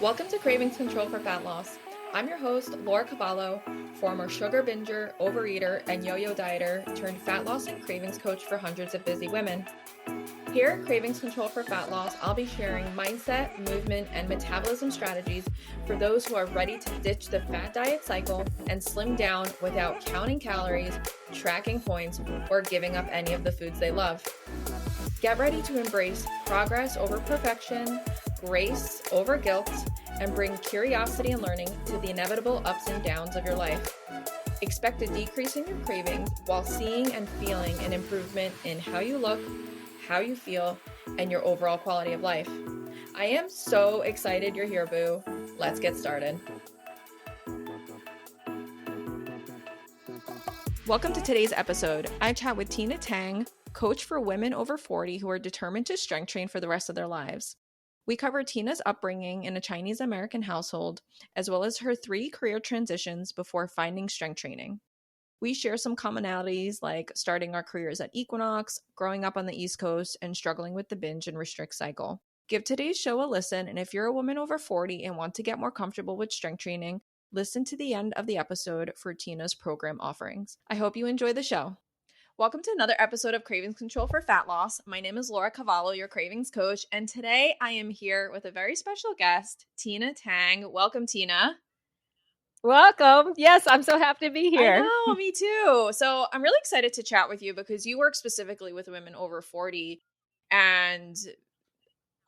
Welcome to Cravings Control for Fat Loss. I'm your host, Laura Cavallo, former sugar binger, overeater, and yo-yo dieter turned fat loss and cravings coach for hundreds of busy women. Here at Cravings Control for Fat Loss, I'll be sharing mindset, movement, and metabolism strategies for those who are ready to ditch the fat diet cycle and slim down without counting calories, tracking points, or giving up any of the foods they love. Get ready to embrace progress over perfection, grace over guilt, and bring curiosity and learning to the inevitable ups and downs of your life. Expect a decrease in your cravings while seeing and feeling an improvement in how you look, how you feel, and your overall quality of life. I am so excited you're here, boo. Let's get started. Welcome to today's episode. I chat with Tina Tang, coach for women over 40 who are determined to strength train for the rest of their lives. We cover Tina's upbringing in a Chinese American household, as well as her 3 career transitions before finding strength training. We share some commonalities like starting our careers at Equinox, growing up on the East Coast, and struggling with the binge and restrict cycle. Give today's show a listen, and if you're a woman over 40 and want to get more comfortable with strength training, listen to the end of the episode for Tina's program offerings. I hope you enjoy the show. Welcome to another episode of Cravings Control for Fat Loss. My name is Laura Cavallo, your cravings coach, and today I am here with a very special guest, Tina Tang. Welcome, Tina. Welcome. Yes, I'm so happy to be here. I know, me too. So I'm really excited to chat with you because you work specifically with women over 40, and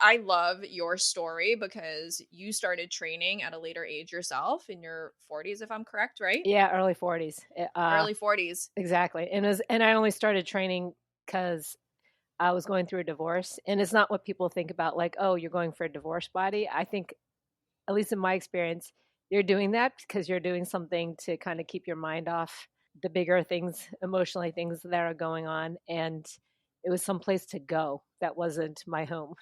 I love your story because you started training at a later age yourself in your 40s, if I'm correct, right? Yeah, early 40s. Early 40s. Exactly. And I only started training because I was going through a divorce. And it's not what people think about, like, oh, you're going for a divorce body. I think, at least in my experience, you're doing that because you're doing something to kind of keep your mind off the bigger things, emotionally things that are going on. And it was someplace to go that wasn't my home.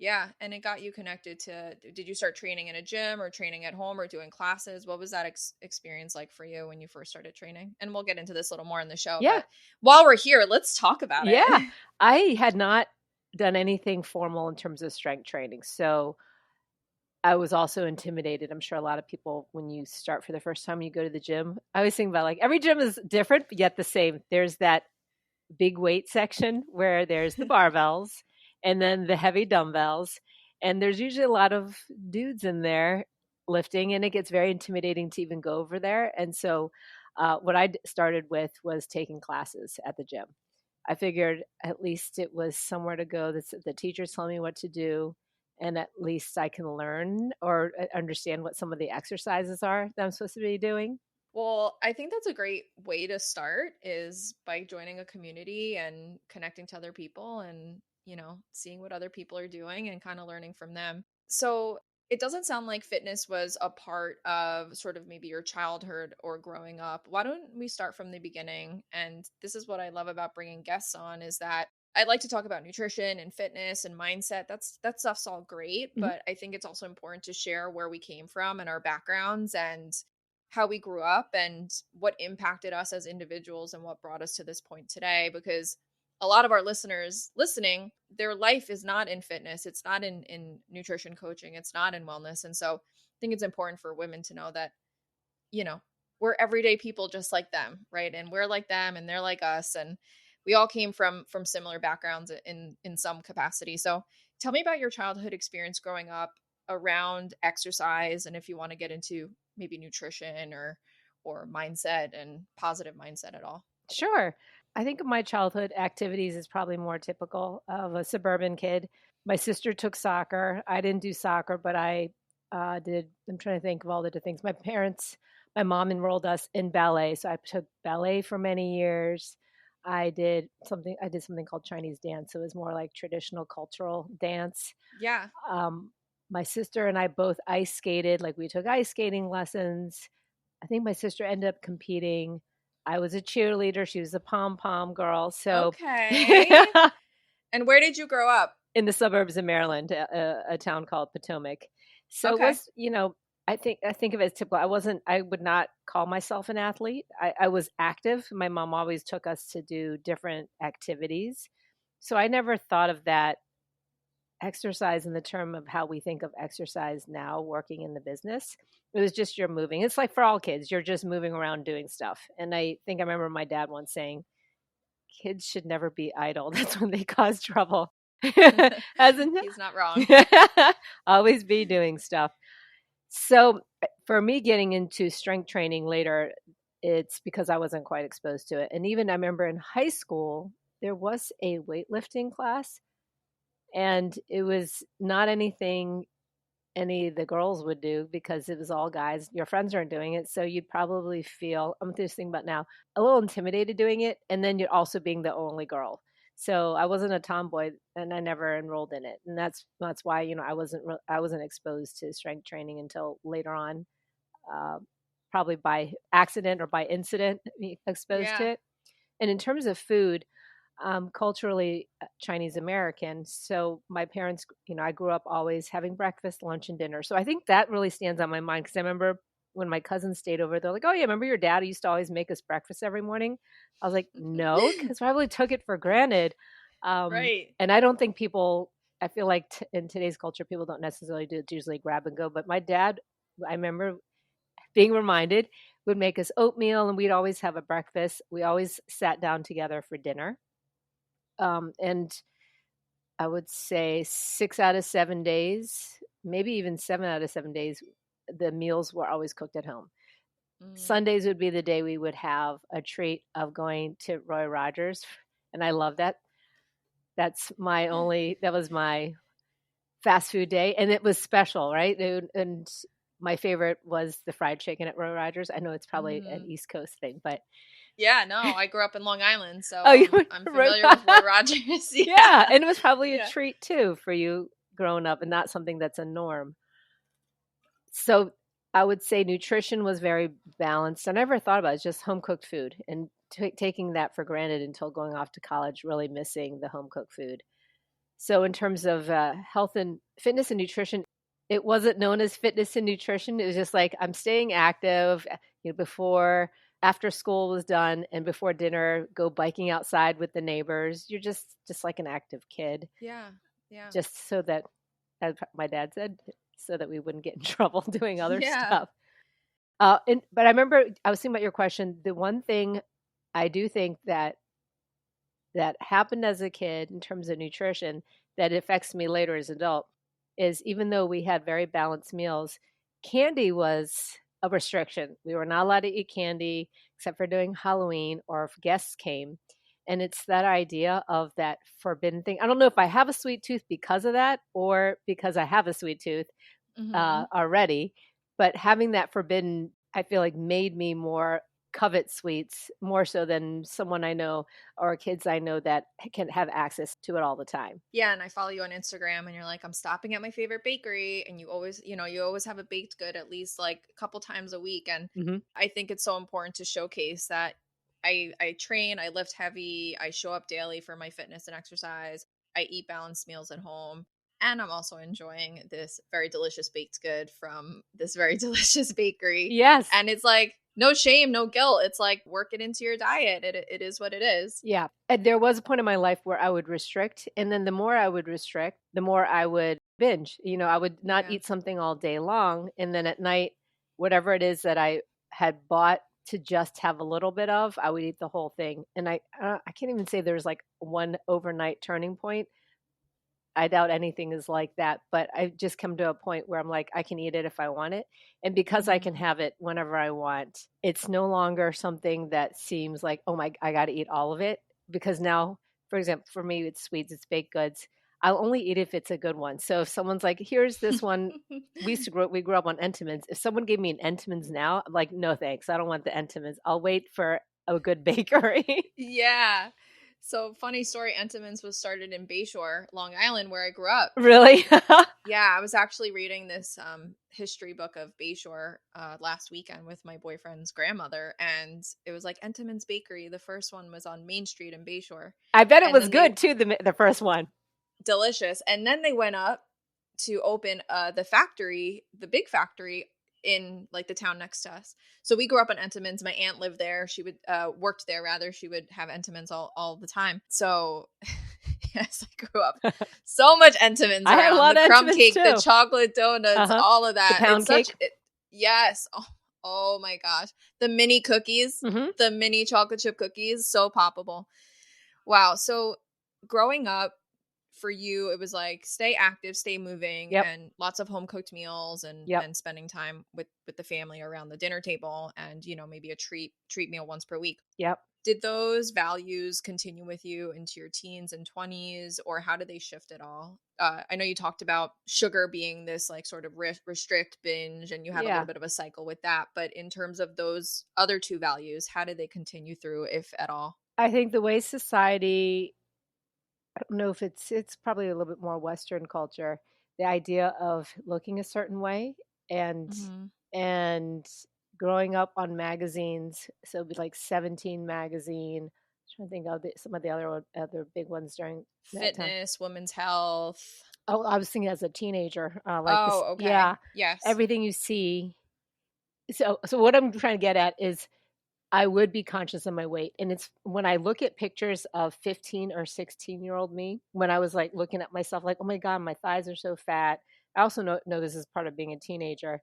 Yeah, and it got you connected to, did you start training in a gym or training at home or doing classes? What was that experience like for you when you first started training? And we'll get into this a little more in the show. Yeah. But while we're here, let's talk about it. Yeah. I had not done anything formal in terms of strength training. So I was also intimidated. I'm sure a lot of people, when you start for the first time, you go to the gym. I always think about, like, every gym is different, but yet the same. There's that big weight section where there's the barbells and then the heavy dumbbells. And there's usually a lot of dudes in there lifting, and it gets very intimidating to even go over there. And so what I started with was taking classes at the gym. I figured at least it was somewhere to go. The teachers tell me what to do, and at least I can learn or understand what some of the exercises are that I'm supposed to be doing. Well, I think that's a great way to start, is by joining a community and connecting to other people and, seeing what other people are doing and kind of learning from them. So it doesn't sound like fitness was a part of sort of maybe your childhood or growing up. Why don't we start from the beginning? And this is what I love about bringing guests on, is that I'd like to talk about nutrition and fitness and mindset. That stuff's all great, but I think it's also important to share where we came from and our backgrounds and how we grew up and what impacted us as individuals and what brought us to this point today. Because a lot of our listeners listening, their life is not in fitness. It's not in nutrition coaching. It's not in wellness. And so I think it's important for women to know that, we're everyday people just like them, right? And we're like them and they're like us. And we all came from similar backgrounds in some capacity. So tell me about your childhood experience growing up around exercise, and if you want to get into maybe nutrition or mindset and positive mindset at all. Sure. I think of my childhood activities as probably more typical of a suburban kid. My sister took soccer. I didn't do soccer, but I did. I'm trying to think of all the things. My mom enrolled us in ballet. So I took ballet for many years. I did something called Chinese dance. So it was more like traditional cultural dance. Yeah. My sister and I both ice skated. Like, we took ice skating lessons. I think my sister ended up competing. I was a cheerleader. She was a pom-pom girl. So okay. And where did you grow up? In the suburbs of Maryland, a town called Potomac. So Okay. It was, I think of it as typical. I would not call myself an athlete. I was active. My mom always took us to do different activities. So I never thought of that exercise in the term of how we think of exercise now working in the business. It was just you're moving. It's like for all kids, you're just moving around doing stuff. And I think I remember my dad once saying, kids should never be idle. That's when they cause trouble. As in, He's not wrong. always be doing stuff. So for me getting into strength training later, it's because I wasn't quite exposed to it. And even I remember in high school, there was a weightlifting class, and it was not anything any of the girls would do because it was all guys. Your friends aren't doing it. So you'd probably feel, I'm just thinking about now, a little intimidated doing it. And then you're also being the only girl. So I wasn't a tomboy and I never enrolled in it. And that's why, I wasn't exposed to strength training until later on, uh, probably by accident or by incident, exposed to Yeah. it. And in terms of food, culturally Chinese American. So my parents, I grew up always having breakfast, lunch, and dinner. So I think that really stands on my mind because I remember when my cousins stayed over, they're like, "Oh yeah, remember your dad used to always make us breakfast every morning?" I was like, "No," because I probably took it for granted. Right. And I don't think people. I feel like in today's culture, people don't necessarily do it. It's usually grab and go. But my dad, I remember being reminded, would make us oatmeal, and we'd always have a breakfast. We always sat down together for dinner. And I would say 6 out of 7 days, maybe even 7 out of 7 days, the meals were always cooked at home. Mm. Sundays would be the day we would have a treat of going to Roy Rogers. And I love that. That was my fast food day. And it was special, right? And my favorite was the fried chicken at Roy Rogers. I know it's probably an Mm. East Coast thing, but Yeah, no, I grew up in Long Island, so oh, you I'm were familiar with Roy Rogers. yeah, Yeah. and it was probably a Yeah. treat too for you growing up and not something that's a norm. So I would say nutrition was very balanced. I never thought about it, just home cooked food and taking that for granted until going off to college, really missing the home cooked food. So in terms of health and fitness and nutrition, it wasn't known as fitness and nutrition. It was just like I'm staying active, before after school was done and before dinner, go biking outside with the neighbors. You're just like an active kid, Yeah. Yeah. just so that, as my dad said, so that we wouldn't get in trouble doing other Yeah. stuff. But I remember I was thinking about your question. The one thing I do think that happened as a kid in terms of nutrition that affects me later as an adult is even though we had very balanced meals, candy was a restriction. We were not allowed to eat candy except for during Halloween or if guests came. And it's that idea of that forbidden thing. I don't know if I have a sweet tooth because of that or because I have a sweet tooth Hmm. already, but having that forbidden, I feel like made me more covet sweets more so than someone I know or kids I know that can have access to it all the time. Yeah, and I follow you on Instagram and you're like, I'm stopping at my favorite bakery. And you always have a baked good at least like a couple times a week. And Hmm. I think it's so important to showcase that I train, I lift heavy, I show up daily for my fitness and exercise, I eat balanced meals at home. And I'm also enjoying this very delicious baked good from this very delicious bakery. Yes. And it's like no shame, no guilt. It's like work it into your diet. It is what it is. Yeah. And there was a point in my life where I would restrict. And then the more I would restrict, the more I would binge. I would not Yeah. eat something all day long. And then at night, whatever it is that I had bought to just have a little bit of, I would eat the whole thing. And I can't even say there's like one overnight turning point. I doubt anything is like that, but I've just come to a point where I'm like, I can eat it if I want it. And because I can Hmm. have it whenever I want, it's no longer something that seems like, oh my, I got to eat all of it. Because now, for example, for me, it's sweets, it's baked goods. I'll only eat if it's a good one. So if someone's like, here's this one, we grew up on Entenmann's. If someone gave me an Entenmann's now, I'm like, no thanks, I don't want the Entenmann's. I'll wait for a good bakery. Yeah. So funny story, Entenmann's was started in Bayshore, Long Island, where I grew up. Really? Yeah, I was actually reading this history book of Bayshore last weekend with my boyfriend's grandmother, and it was like Entenmann's Bakery. The first one was on Main Street in Bayshore, I bet it and was then they good too, the first one. delicious, and then they went up to open the factory, the big factory in like the town next to us. So we grew up on Entenmann's. My aunt lived there. She would worked there rather. She would have Entenmann's all the time. So Yes, I grew up so much Entenmann's I had a around. lot The of crumb Entenmann's cake, the too. chocolate donuts, Uh-huh. all of The that. It's pound such cake. yes. Oh my gosh. The mini cookies, Mhm. the mini chocolate chip cookies, so poppable. Wow. So growing up for you, it was like stay active, stay moving, Yep. and lots of home cooked meals Yep. and spending time with the family around the dinner table, and maybe a treat meal once per week. Yep. Did those values continue with you into your teens and 20s, or how did they shift at all? I know you talked about sugar being this like sort of restrict binge, and you had a little Yeah. bit of a cycle with that. But in terms of those other two values, how did they continue through, if at all? I think the way society, I don't know if it's probably a little bit more Western culture, the idea of looking a certain way and Hmm. and growing up on magazines. So it'd be like 17 magazine. I'm trying to think of some of the other big ones during that time. Fitness, women's health. Oh, I was thinking as a teenager, like this. Oh, Yeah, okay. Yes. everything you see. So what I'm trying to get at is I would be conscious of my weight. And it's when I look at pictures of 15 or 16-year-old me, when I was like looking at myself like, oh my God, my thighs are so fat. I also know this is part of being a teenager.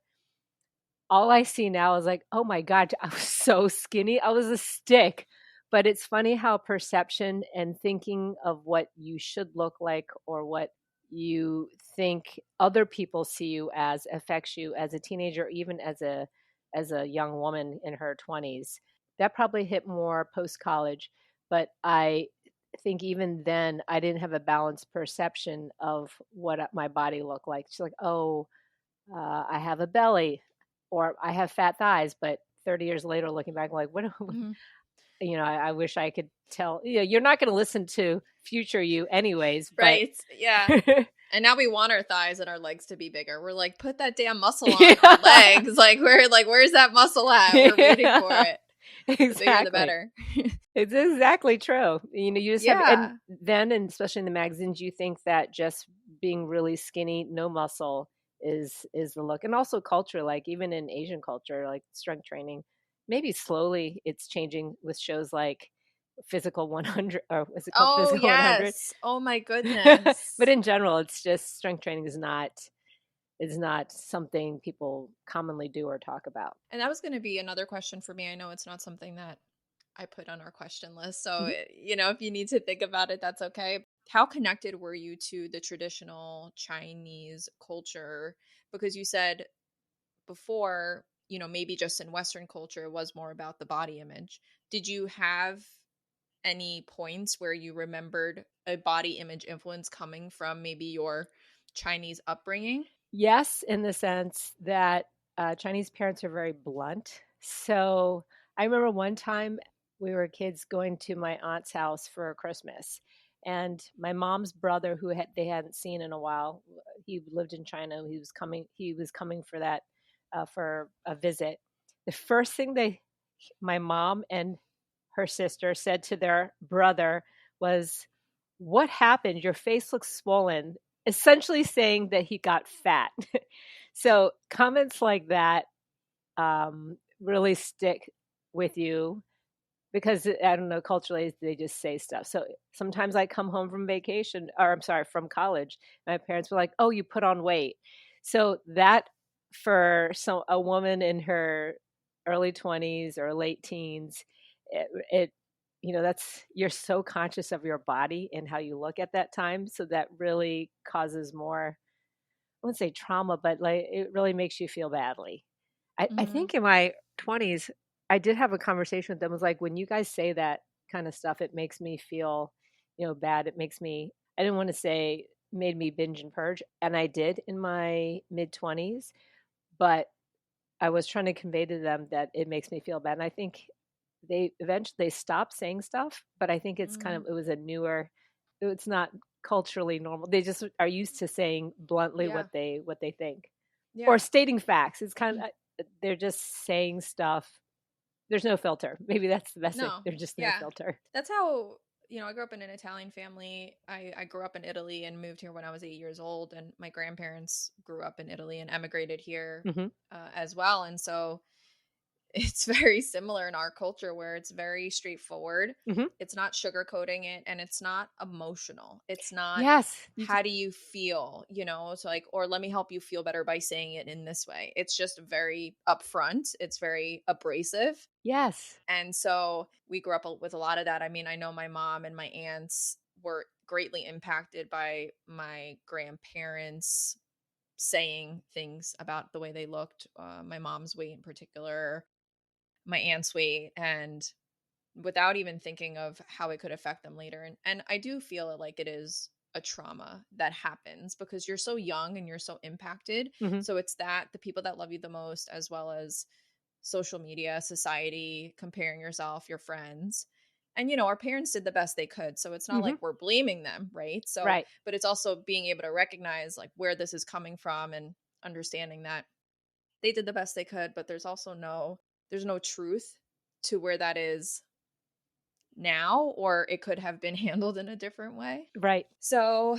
All I see now is like, oh my God, I was so skinny. I was a stick. But it's funny how perception and thinking of what you should look like or what you think other people see you as affects you as a teenager, even as a young woman in her 20s. That probably hit more post college, but I think even then I didn't have a balanced perception of what my body looked like. She's like, oh, I have a belly or I have fat thighs, but 30 years later, looking back, like, what, Hmm. I wish I could tell, you're not going to listen to future you anyways, but Right. Yeah. And now we want our thighs and our legs to be bigger. We're like, put that damn muscle on our yeah, legs. Where's that muscle at? We're waiting for yeah, it. The bigger, the exactly. better. It's exactly true. You just have, and Yeah. then, and especially in the magazines, you think that just being really skinny, no muscle is the look. And also culture, like even in Asian culture, like strength training, maybe slowly it's changing with shows like Physical 100, or is it called Oh, Physical 100? yes. Oh, my But goodness. in general, it's just strength training is not something people commonly do or talk about. And that was going to be another question for me. I know it's not something that I put on our question list. So, Mhm. if you need to think about it, that's okay. How connected were you to the traditional Chinese culture? Because you said before, maybe just in Western culture, it was more about the body image. Did you have any points where you remembered a body image influence coming from maybe your Chinese upbringing? Yes, in the sense that Chinese parents are very blunt. So I remember one time we were kids going to my aunt's house for Christmas, and my mom's brother, who they hadn't seen in a while, he lived in China. He was coming. He was coming for that for a visit. The first thing my mom and her sister said to their brother was, "What happened? Your face looks swollen," essentially saying that he got fat. So comments like that really stick with you because I don't know, culturally they just say stuff. So sometimes I come home from vacation, or I'm sorry, from college. My parents were like, "Oh, you put on weight." So that for a woman in her early 20s or late teens, it that's you're so conscious of your body and how you look at that time. So that really causes more, I wouldn't say trauma, but like it really makes you feel badly. I Hmm. think in my 20s, I did have a conversation with them. It was like, when you guys say that kind of stuff, it makes me feel, bad. It makes me, I didn't want to say made me binge and purge. And I did in my mid 20s, but I was trying to convey to them that it makes me feel bad. And I think they eventually they stopped saying stuff, but I think it's kind Hmm. of, it was a newer, it's not culturally normal. They just are used to saying bluntly Yeah. what they think or Yeah. stating facts. It's kind of, they're just saying stuff. There's no filter. Maybe that's the best thing. No. There's just no Yeah. filter. That's how, I grew up in an Italian family. I grew up in Italy and moved here when I was 8 years old. And my grandparents grew up in Italy and emigrated here Hmm. as well. And so it's very similar in our culture where it's very straightforward. Hmm. It's not sugarcoating it, and it's not emotional. It's not, Yes. how do you feel? It's like, or let me help you feel better by saying it in this way. It's just very upfront. It's very abrasive. Yes. And so we grew up with a lot of that. I mean, I know my mom and my aunts were greatly impacted by my grandparents saying things about the way they looked, my mom's weight in particular, my aunt's weight, and without even thinking of how it could affect them later. And I do feel it like it is a trauma that happens because you're so young and you're so impacted. Hmm. So it's that the people that love you the most, as well as social media, society, comparing yourself, your friends. And our parents did the best they could. So it's not Hmm. like we're blaming them, right? So, Right. but it's also being able to recognize like where this is coming from and understanding that they did the best they could, but there's no truth to where that is now, or it could have been handled in a different way. Right. So,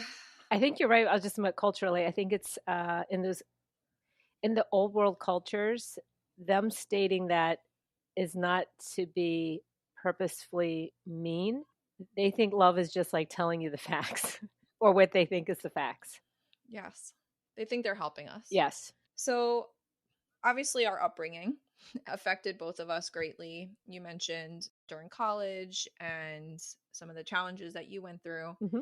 I think you're right. I was just about culturally. I think it's in the old world cultures, them stating that is not to be purposefully mean. They think love is just like telling you the facts or what they think is the facts. yes, they think they're helping us. Yes. So, obviously, our upbringing affected both of us greatly. You mentioned during college and some of the challenges that you went through. Hmm.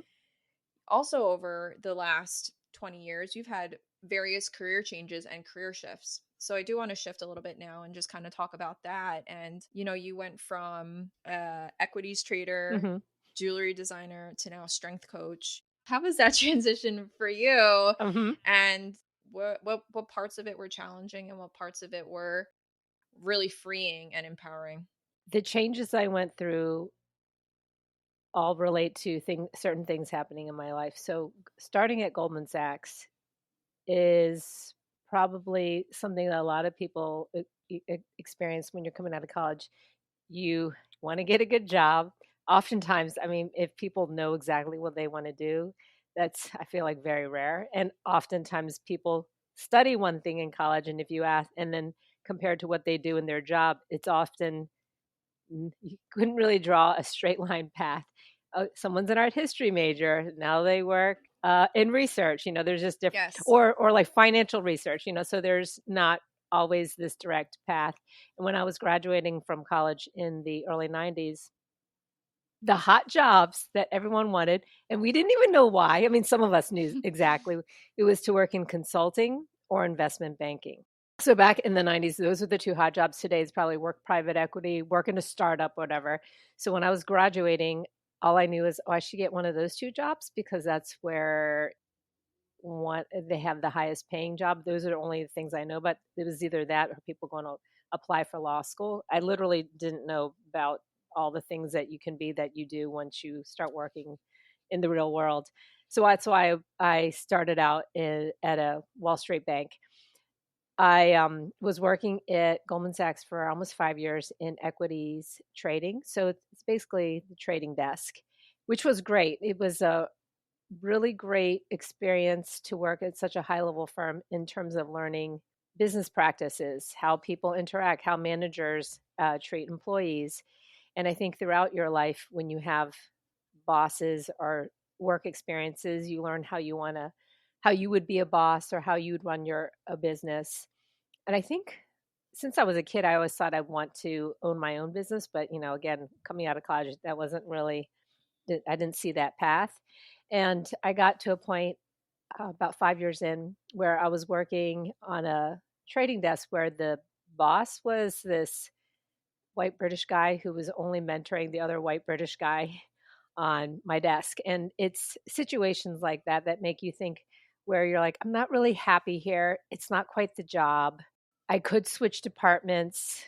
Also, over the last 20 years, you've had various career changes and career shifts. So I do want to shift a little bit now and just kind of talk about that. And, you went from equities trader, Hmm. jewelry designer to now strength coach. How was that transition for you? Hmm. And what parts of it were challenging and what parts of it were really freeing and empowering? The changes I went through all relate to certain things happening in my life. So starting at Goldman Sachs is probably something that a lot of people experience when you're coming out of college. You want to get a good job. Oftentimes, I mean, if people know exactly what they want to do, that's, I feel like, very rare. And oftentimes people study one thing in college, and if you ask, and then compared to what they do in their job, it's often you couldn't really draw a straight line path. Someone's an art history major. Now they work in research. There's just different, Yes. or like financial research. So there's not always this direct path. And when I was graduating from college in the early '90s, the hot jobs that everyone wanted, and we didn't even know why. I mean, some of us knew exactly. It was to work in consulting or investment banking. So back in the '90s, those were the two hot jobs. Today is probably work private equity, work in a startup, whatever. So when I was graduating, all I knew is, oh, I should get one of those two jobs because that's where they have the highest paying job. Those are the only things I know. But it was either that or people going to apply for law school. I literally didn't know about all the things that you can be that you do once you start working in the real world. So that's why I started out at a Wall Street bank. I was working at Goldman Sachs for almost 5 years in equities trading. So it's basically the trading desk, which was great. It was a really great experience to work at such a high level firm in terms of learning business practices, how people interact, how managers treat employees. And I think throughout your life, when you have bosses or work experiences, you learn how you would be a boss or how you would run a business. And I think since I was a kid, I always thought I'd want to own my own business. But, again, coming out of college, that wasn't really, I didn't see that path. And I got to a point about 5 years in where I was working on a trading desk where the boss was this white British guy who was only mentoring the other white British guy on my desk. And it's situations like that that make you think, where you're like, I'm not really happy here. It's not quite the job. I could switch departments.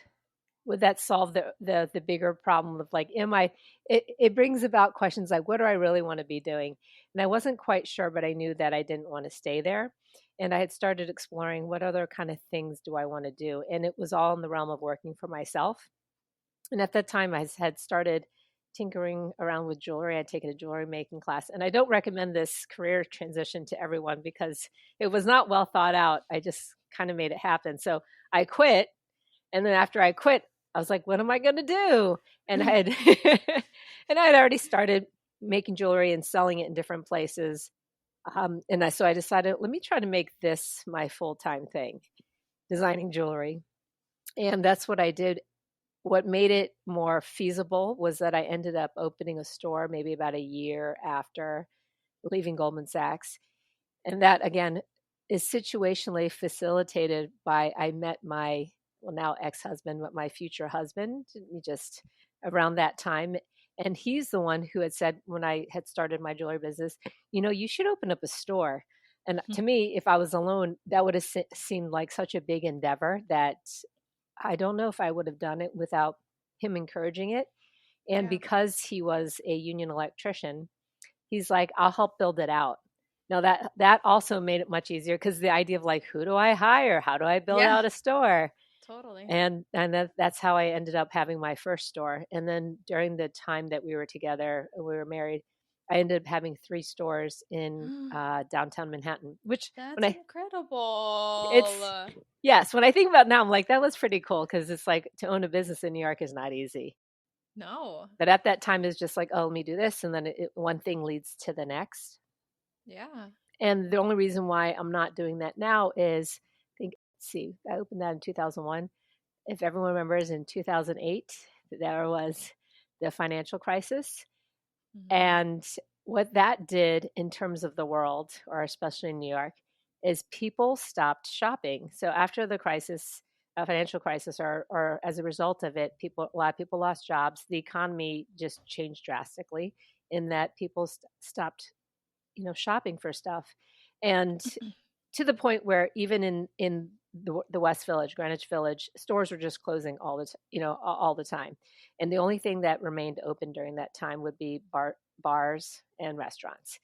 Would that solve the bigger problem of like, it brings about questions like, what do I really want to be doing? And I wasn't quite sure, but I knew that I didn't want to stay there. And I had started exploring what other kind of things do I want to do? And it was all in the realm of working for myself. And at that time, I had started tinkering around with jewelry. I'd taken a jewelry making class. And I don't recommend this career transition to everyone because it was not well thought out. I just kind of made it happen. So I quit And then after I quit, I was like, what am I going to do? And I had, and I had already started making jewelry and selling it in different places. So I decided, let me try to make this my full-time thing, designing jewelry. And that's what I did. What made it more feasible was that I ended up opening a store maybe about a year after leaving Goldman Sachs. And that, again, is situationally facilitated by I met my, well, now ex-husband, but my future husband just around that time. And he's the one who had said when I had started my jewelry business, you should open up a store. And to me, if I was alone, that would have seemed like such a big endeavor that I don't know if I would have done it without him encouraging it. And Yeah. because he was a union electrician, he's like, I'll help build it out. Now that also made it much easier because the idea of like, who do I hire? How do I build Yeah. out a store? Totally. And that's how I ended up having my first store. And then during the time that we were together, we were married, I ended up having 3 stores in downtown Manhattan. Which when That's I it's incredible. yes, when I think about it now, I'm like that was pretty cool because it's like to own a business in New York is not easy. No. But at that time, it's just like, oh, let me do this, and then one thing leads to the next. Yeah. And the only reason why I'm not doing that now is, let's see, I opened that in 2001. If everyone remembers, in 2008, there was the financial crisis. Hmm. And what that did in terms of the world, or especially in New York, is people stopped shopping. So after the crisis, a financial crisis, or as a result of it, a lot of people lost jobs. The economy just changed drastically in that people stopped, shopping for stuff, and to the point where even in the West Village, Greenwich Village, stores were just closing all the time, and the only thing that remained open during that time would be bars and restaurants.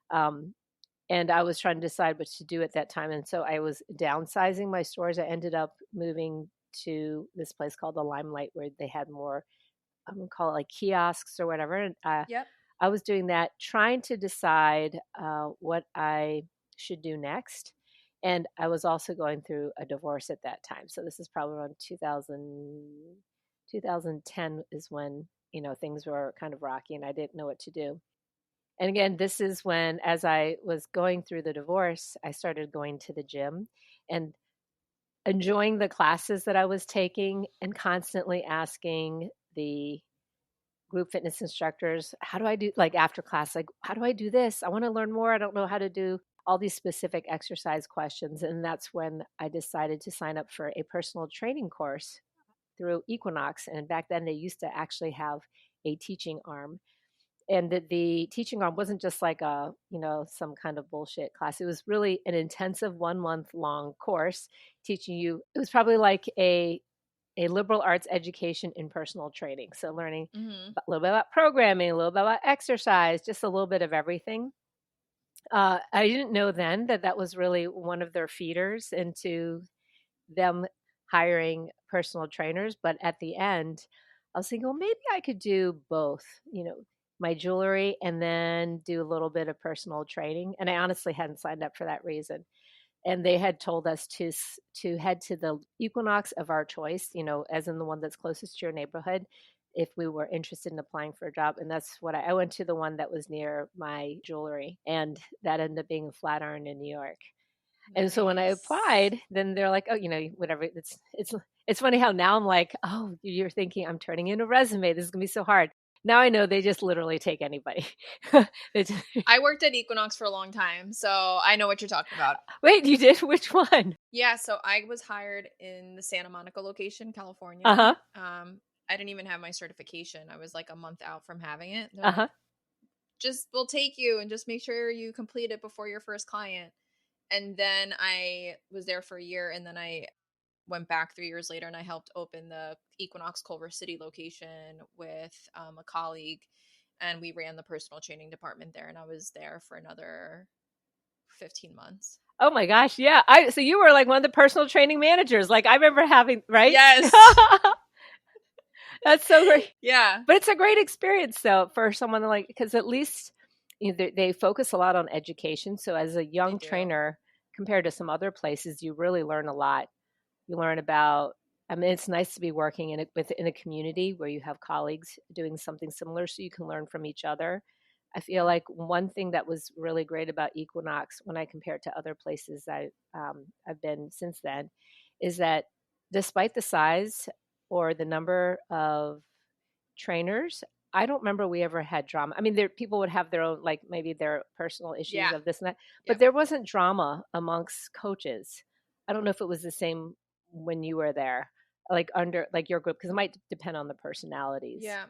Um, and I was trying to decide what to do at that time, and so I was downsizing my stores. I ended up moving to this place called the Limelight, where they had more, I'm gonna call it like kiosks or whatever. And Yep. I was doing that, trying to decide what I should do next. And I was also going through a divorce at that time. So this is probably around 2010 is when, things were kind of rocky and I didn't know what to do. And again, this is when, as I was going through the divorce, I started going to the gym and enjoying the classes that I was taking and constantly asking the group fitness instructors, how do I do, like after class, like, how do I do this? I want to learn more. I don't know how to do all these specific exercise questions. And that's when I decided to sign up for a personal training course through Equinox. And back then they used to actually have a teaching arm. And the teaching arm wasn't just like some kind of bullshit class. It was really an intensive 1 month long course teaching you. It was probably like a liberal arts education in personal training. So learning Hmm. a little bit about programming, a little bit about exercise, just a little bit of everything. I didn't know then that that was really one of their feeders into them hiring personal trainers. But at the end, I was thinking, well, maybe I could do both, my jewelry and then do a little bit of personal training. And I honestly hadn't signed up for that reason. And they had told us to head to the Equinox of our choice, as in the one that's closest to your neighborhood, if we were interested in applying for a job. And that's what I went to, the one that was near my jewelry, and that ended up being a Flatiron in New York. And so when I Nice. applied, then they're like, oh, whatever. It's funny how now I'm like, oh, you're thinking I'm turning in a resume. This is gonna be so hard. Now I know they just literally take anybody. They just, I worked at Equinox for a long time, so I know what you're talking about. wait, you did? Which one? Yeah, so I was hired in the Santa Monica location, Uh California. huh. I didn't even have my certification. I was like a month out from having it. They're Uh like, huh. just we'll take you and just make sure you complete it before your first client. And then I was there for a year, and then I went back 3 years later and I helped open the Equinox Culver City location with a colleague, and we ran the personal training department there, and I was there for another 15 months. Oh my gosh, yeah. So you were like one of the personal training managers. Like I remember having, right? Yes. That's so great. Yeah, But it's a great experience though for someone like, because at least they focus a lot on education. So as a they young do. trainer, compared to some other places, you really learn a lot. You learn about I mean, it's nice to be working within a community where you have colleagues doing something similar so you can learn from each other. I feel Yeah. like one thing that was really great about Equinox when I compare it to other places I've been since then is that despite the size or the number of trainers, I don't remember we ever had drama. I mean, there people would have their own, like maybe their personal issues Yeah. of this and that, but Yep. there wasn't drama amongst coaches. I don't know if it was the same when you were there, like under like your group, because it might depend on the personalities. Yeah.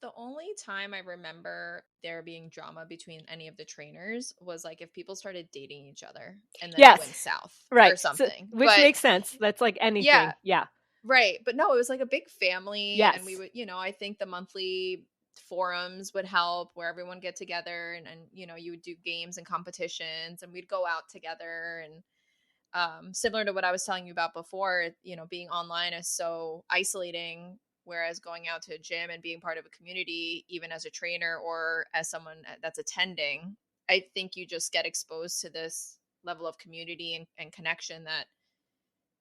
The only time I remember there being drama between any of the trainers was like if people started dating each other and then it Yes, went south right. or So, something. which But makes sense. That's like yeah, anything. Yeah. right. But no, it was like a big family and we Yes. would, I think the monthly forums would help where everyone get together and you would do games and competitions and we'd go out together and similar to what I was telling you about before, being online is so isolating. Whereas going out to a gym and being part of a community, even as a trainer or as someone that's attending, I think you just get exposed to this level of community and connection that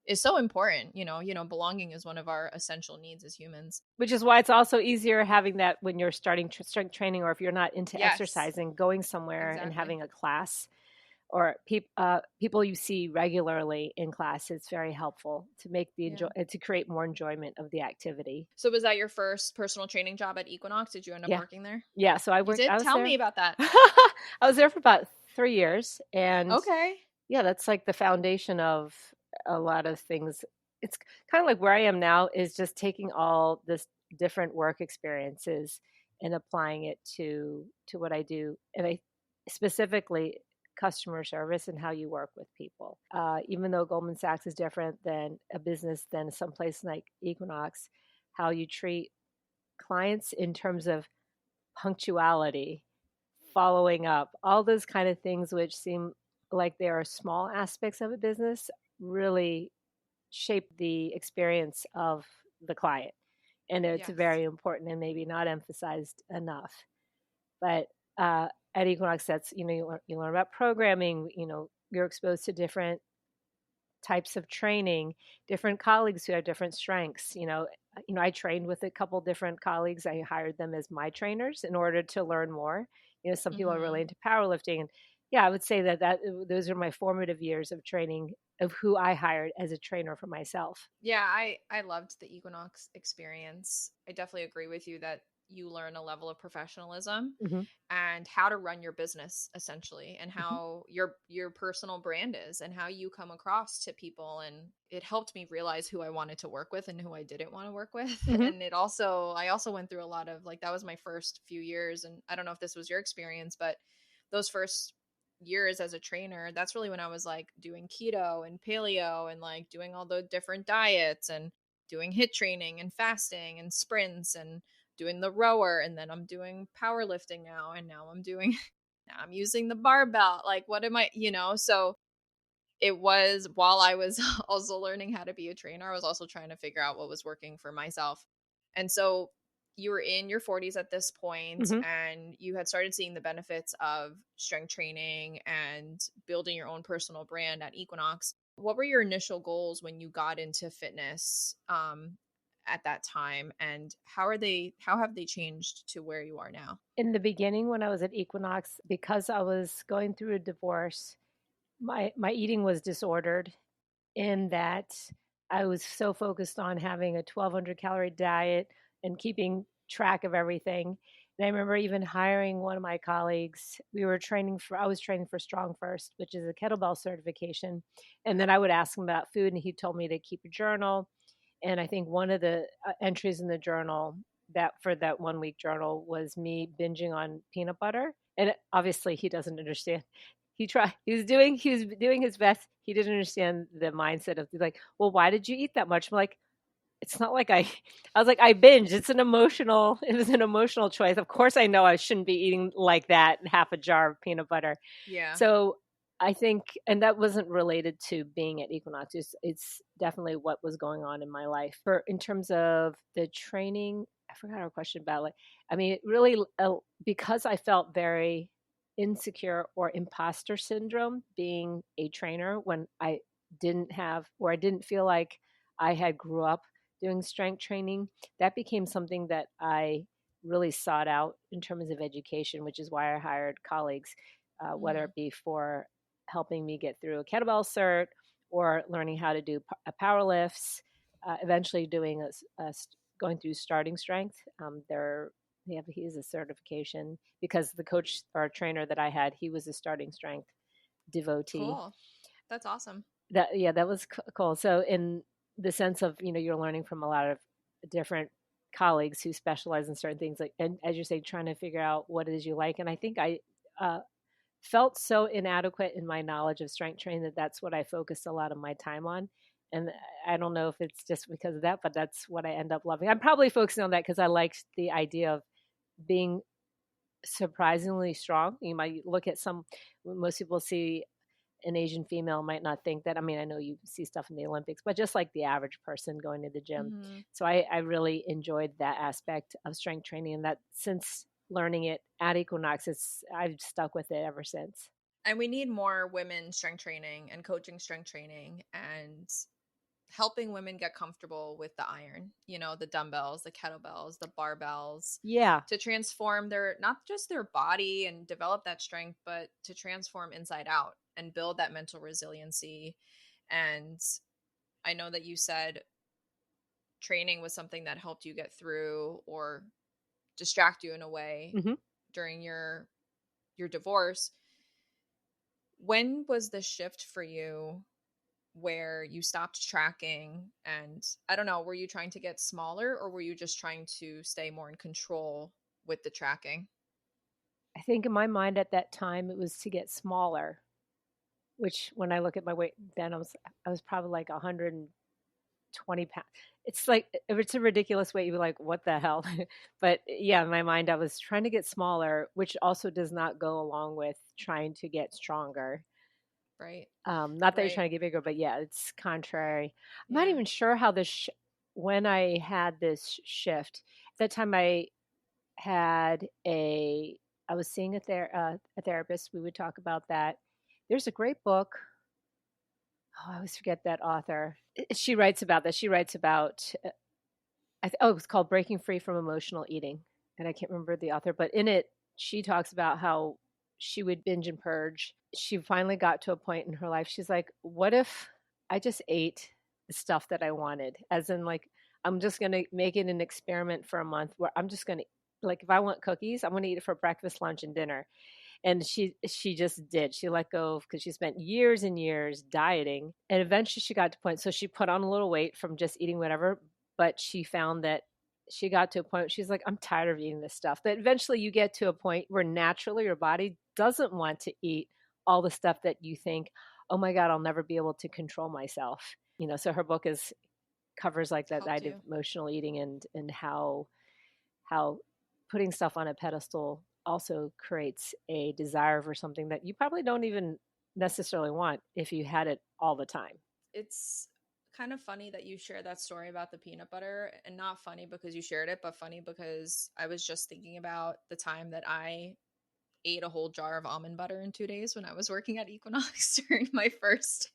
is so important. Belonging is one of our essential needs as humans. Which is why it's also easier having that when you're starting strength training, or if you're not into Yes, exercising, going somewhere and exactly. having a class or people you see regularly in class. It's very helpful to make Yeah. to create more enjoyment of the activity. So was that your first personal training job at Equinox? Did you end up Yeah, working there? yeah. So You did? I was Tell me there. about that. I was there for about 3 years, and Okay. yeah, that's like the foundation of a lot of things. It's kind of like where I am now is just taking all this different work experiences and applying it to what I do, and I specifically customer service and how you work with people. Even though Goldman Sachs is different than a business than someplace like Equinox, how you treat clients in terms of punctuality, following up, all those kind of things which seem like they are small aspects of a business really shape the experience of the client. And it's Yes. very important and maybe not emphasized enough. But at Equinox, that's, you learn about programming, you're exposed to different types of training, different colleagues who have different strengths. I trained with a couple different colleagues. I hired them as my trainers in order to learn more. Some people are really Mhm. into powerlifting, and yeah, I would say that those are my formative years of training of who I hired as a trainer for myself. Yeah, I loved the Equinox experience. I definitely agree with you that you learn a level of professionalism Hmm. and how to run your business essentially and Hmm. how your personal brand is and how you come across to people and it helped me realize who I wanted to work with and who I didn't want to work with. Hmm. And I also went through a lot of like that was my first few years and I don't know if this was your experience, but those first years as a trainer, that's really when I was like doing keto and paleo and like doing all the different diets and doing HIIT training and fasting and sprints and doing the rower and then I'm doing powerlifting now and now I'm doing now I'm using the barbell. Like what am I, so it was while I was also learning how to be a trainer, I was also trying to figure out what was working for myself. And so you were in your 40s at this point Hmm. and you had started seeing the benefits of strength training and building your own personal brand at Equinox. What were your initial goals when you got into fitness at that time and how have they changed to where you are now? In the beginning, when I was at Equinox, because I was going through a divorce, my eating was disordered in that I was so focused on having a 1,200 calorie diet and keeping track of everything. And I remember even hiring one of my colleagues. I was training for Strong First, which is a kettlebell certification. And then I would ask him about food, and he told me to keep a journal. And I think one of the entries in the journal that for that 1 week journal was me binging on peanut butter. And obviously, he doesn't understand. He was doing his best. He didn't understand the mindset of like, well, why did you eat that much? I'm like, it's not like I was like, I binged. It was an emotional choice. Of course, I know I shouldn't be eating like that, half a jar of peanut butter. Yeah. So I think, and that wasn't related to being at Equinox. It's definitely what was going on in my life. In terms of the training, I forgot our question about like, I mean, it really, because I felt very insecure or imposter syndrome being a trainer when I didn't feel like I had grew up doing strength training, that became something that I really sought out in terms of education, which is why I hired colleagues, whether Mhm. it be for helping me get through a kettlebell cert or learning how to do power lifts, eventually doing going through starting strength. He has a certification because the coach or trainer that I had, he was a starting strength devotee. Cool. That's awesome. That was cool. So in the sense of, you're learning from a lot of different colleagues who specialize in certain things, like, and as you say, trying to figure out what it is you like. And I think I uh, felt so inadequate in my knowledge of strength training that that's what I focused a lot of my time on. And I don't know if it's just because of that, but that's what I end up loving. I'm probably focusing on that because I liked the idea of being surprisingly strong. You might look at most people see an Asian female might not think that. I mean, I know you see stuff in the Olympics, but just like the average person going to the gym. Mhm. So I really enjoyed that aspect of strength training, and that since learning it at Equinox, I've stuck with it ever since. And we need more women strength training and coaching strength training and helping women get comfortable with the iron, the dumbbells, the kettlebells, the barbells, Yeah. to transform their, not just their body and develop that strength, but to transform inside out and build that mental resiliency. And I know that you said training was something that helped you get through or distract you in a way Hmm. during your divorce. When was the shift for you where you stopped tracking? And I don't know, were you trying to get smaller or were you just trying to stay more in control with the tracking? I think in my mind at that time it was to get smaller, which when I look at my weight then I was probably like 120 pounds. It's like, if it's a ridiculous weight, you're like, what the hell? But yeah, in my mind, I was trying to get smaller, which also does not go along with trying to get stronger. Right. Not that you're Right. trying to get bigger, but yeah, it's contrary. I'm not Yeah. even sure how when I had this shift. At that time, had a, I was seeing a therapist. We would talk about that. There's a great book. Oh, I always forget that author. She writes about this. She writes about it's called Breaking Free from Emotional Eating, and I can't remember the author, but in it, she talks about how she would binge and purge. She finally got to a point in her life. She's like, "What if I just ate the stuff that I wanted? As in, like, I'm just gonna make it an experiment for a month where I'm just gonna." Like if I want cookies, I'm going to eat it for breakfast, lunch, and dinner. And she just did. She let go because she spent years and years dieting, and eventually she got to a point. So she put on a little weight from just eating whatever, but she found that she got to a point where she's like, I'm tired of eating this stuff. That eventually you get to a point where naturally your body doesn't want to eat all the stuff that you think, oh my God, I'll never be able to control myself. So her book is covers like that Helped idea of you. emotional eating, and how putting stuff on a pedestal also creates a desire for something that you probably don't even necessarily want if you had it all the time. It's kind of funny that you share that story about the peanut butter, and not funny because you shared it, but funny because I was just thinking about the time that I ate a whole jar of almond butter in 2 days when I was working at Equinox during my first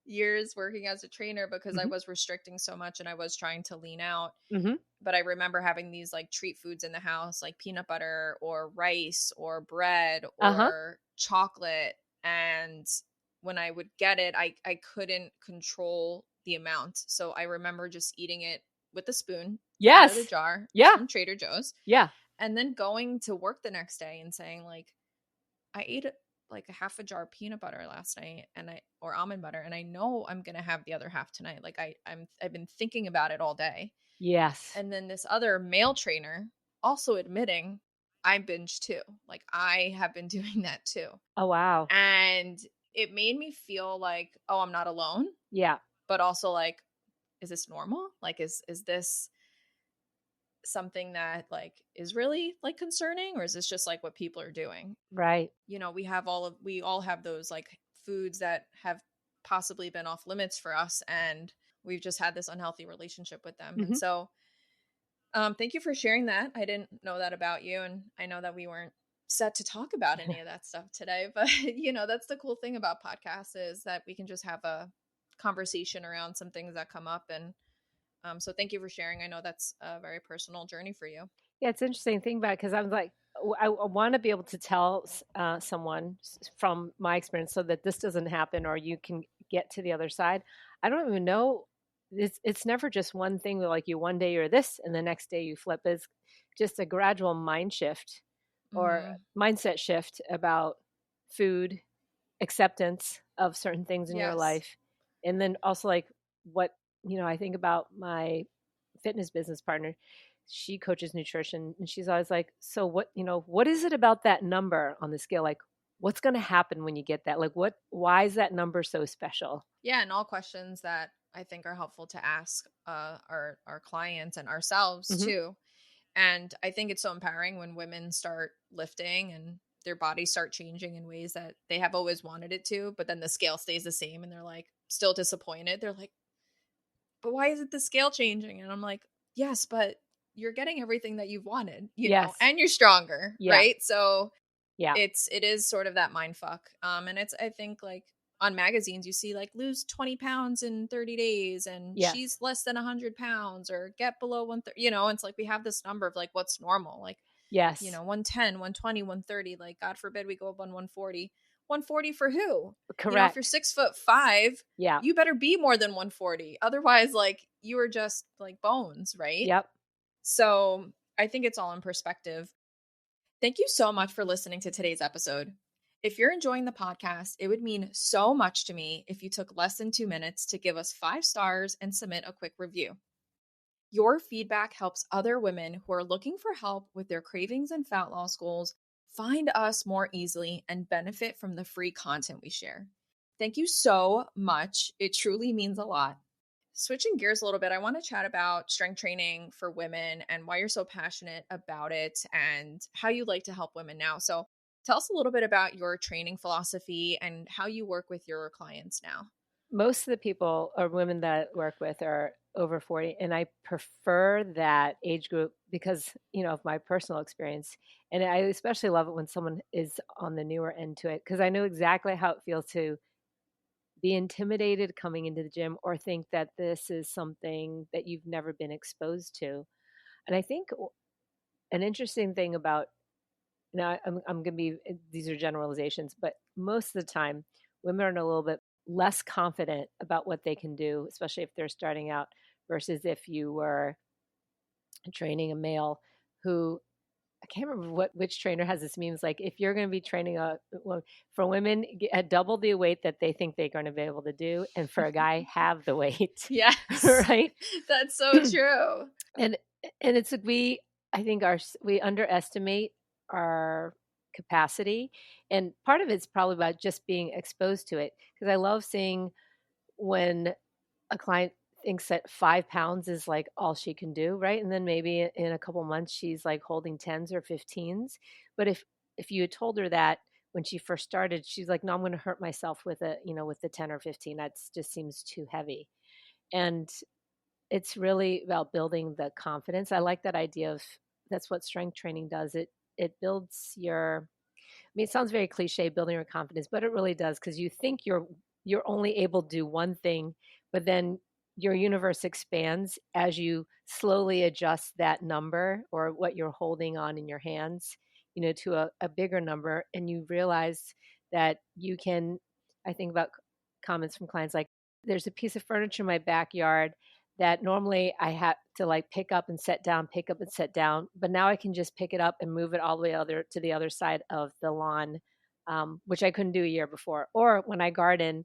years working as a trainer because I Hmm. was restricting so much and I was trying to lean out. Hmm. But I remember having these like treat foods in the house, like peanut butter or rice or bread Uh huh. or chocolate. And when I would get it, I couldn't control the amount. So I remember just eating it with a spoon out of the Yes. jar Yeah. from Trader Joe's, Yeah. and then going to work the next day and saying, like, I ate like a half a jar of peanut butter last night or almond butter, and I know I'm gonna have the other half tonight. Like I've been thinking about it all day. Yes. And then this other male trainer also admitting I binge too. Like I have been doing that too. Oh wow. And it made me feel like, oh, I'm not alone, Yeah. but also like, is this normal? Like is this something that like is really like concerning, or is this just like what people are doing? Right. We all have those like foods that have possibly been off limits for us, and we've just had this unhealthy relationship with them. And Hmm. so thank you for sharing that. I didn't know that about you, and I know that we weren't set to talk about any of that stuff today, but that's the cool thing about podcasts is that we can just have a conversation around some things that come up. And so thank you for sharing. I know that's a very personal journey for you. Yeah, it's interesting thing about it because I was like, I want to be able to tell someone from my experience so that this doesn't happen or you can get to the other side. I don't even know. It's never just one thing that like you one day you're this and the next day you flip. It's just a gradual mind shift or Hmm. mindset shift about food, acceptance of certain things in your Yes. life. And then also like what, I think about my fitness business partner. She coaches nutrition and she's always like, so what is it about that number on the scale? Like, what's going to happen when you get that? Like, why is that number so special? Yeah, and all questions that I think are helpful to ask our clients and ourselves Hmm. too. And I think it's so empowering when women start lifting and their bodies start changing in ways that they have always wanted it to, but then the scale stays the same and they're like still disappointed. They're like, but why isn't the scale changing? And I'm like, yes, but you're getting everything that you've wanted, Yes. and you're stronger, Yeah. right? So Yeah. it is sort of that mind fuck. And it's, I think, like on magazines you see like lose 20 pounds in 30 days and she's Yes. less than 100 pounds or get below 130, and it's like we have this number of like what's normal, like Yes. 110, 120, 130, like God forbid we go up on 140. 140 for who? If you're Correct. 6'5", Yeah. you better be more than 140. Otherwise, like you are just like bones, right? Yep. So I think it's all in perspective. Thank you so much for listening to today's episode. If you're enjoying the podcast, it would mean so much to me if you took less than 2 minutes to give us 5 stars and submit a quick review. Your feedback helps other women who are looking for help with their cravings and fat loss goals find us more easily and benefit from the free content we share. Thank you so much. It truly means a lot. Switching gears a little bit, I want to chat about strength training for women and why you're so passionate about it and how you like to help women now. So, tell us a little bit about your training philosophy and how you work with your clients now. Most of the people or women that I work with are over 40 and I prefer that age group because of my personal experience, and I especially love it when someone is on the newer end to it because I know exactly how it feels to be intimidated coming into the gym or think that this is something that you've never been exposed to. And I think an interesting thing about now I'm going to be these are generalizations, but most of the time women are a little bit less confident about what they can do, especially if they're starting out versus if you were training a male who I can't remember which trainer has this meme. It's like if you're going to be training for women, at double the weight that they think they're going to be able to do, and for a guy, halve the weight, Yes, right? that's so true. and it's like I think we underestimate our capacity, and part of it's probably about just being exposed to it. Because I love seeing when a client thinks that 5 pounds is like all she can do, right? And then maybe in a couple months she's like holding tens or 15s. But if you had told her that when she first started, she's like, no, I'm going to hurt myself with with the 10 or 15. That just seems too heavy. And it's really about building the confidence. I like that idea of that's what strength training does. It builds your it sounds very cliche, building your confidence, but it really does because you think you're only able to do one thing, but then your universe expands as you slowly adjust that number or what you're holding on in your hands, to a bigger number, and you realize that you can. I think about comments from clients like, "There's a piece of furniture in my backyard." That normally I have to like pick up and set down, pick up and set down. But now I can just pick it up and move it all the way to the other side of the lawn, which I couldn't do a year before. Or when I garden,